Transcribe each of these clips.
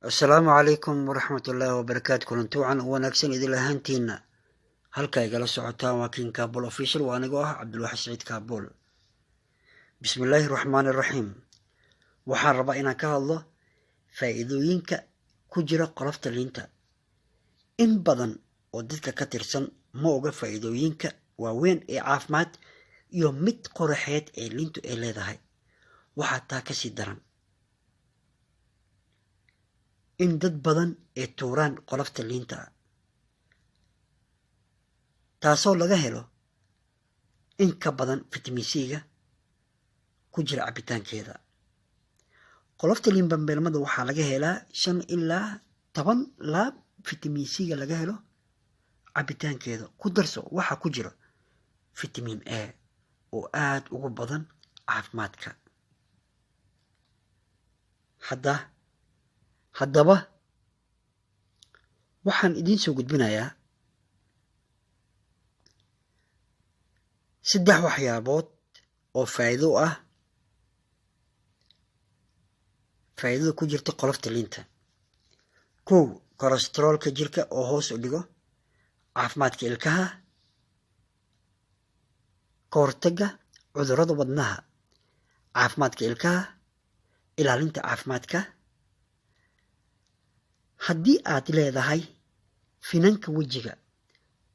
asalaamu calaykum waraxmatullaahi wabarakaatu. kulanti wacan u wanaagsan idil ahaantiina halka igala socotaan waa king kabul official waa anigoo ah cabdulwaxid saciid kabul. bismillaahi raxmaani raxiim. waxaan rabaa inaan ka hadlo faa'iidooyinka ku jira qolofta liinta. in badan oo dadka ka tirsan ma oga faa'iidooyinka waaweyn ee caafimaad iyo mid qoraxeed ee liintu ay leedahay. waxaa taa ka sii daran in dad badan ay tuuraan qolofta liinta, taasoo laga helo in ka badan fitamiin C-ga ku jira cabitaankeeda. qolofta liin bambeelmada waxaa laga helaa 5 ilaa 10 laab fitamiin C-ga laga helo cabitaankeeda. ku darso waxaa ku jira fitamiin A oo aad ugu badan caafimaadka. haddaba waxaan idiin soo gudbinayaa 3 waxyaabood oo faa'iido ku jirta qolofta liinta. 1. kolestaroolka jirka oo hoos u dhigo, caafimaadka ilkaha, ka hortagga cudurrada wadnaha, caafimaadka ilkaha, ilaalinta caafimaadka. haddii aad leedahay finanka wejiga,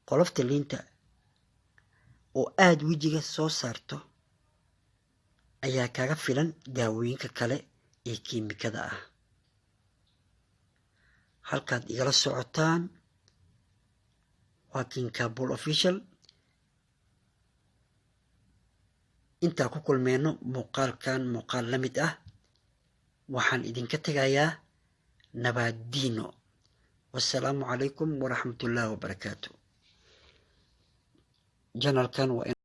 qolofta liinta oo aad wejiga soo saarto ayaa kaga filan daawooyinka kale ee kiimikada ah. halkaad igala socotaan waa king kabul official. intaa ku kulmeyno muuqaalkan muuqaal la mid ah, waxaan idinka tegayaa nabaddiino. wassalaamu calaykum waraxmatullaahi wabarakaatu. janalkan waa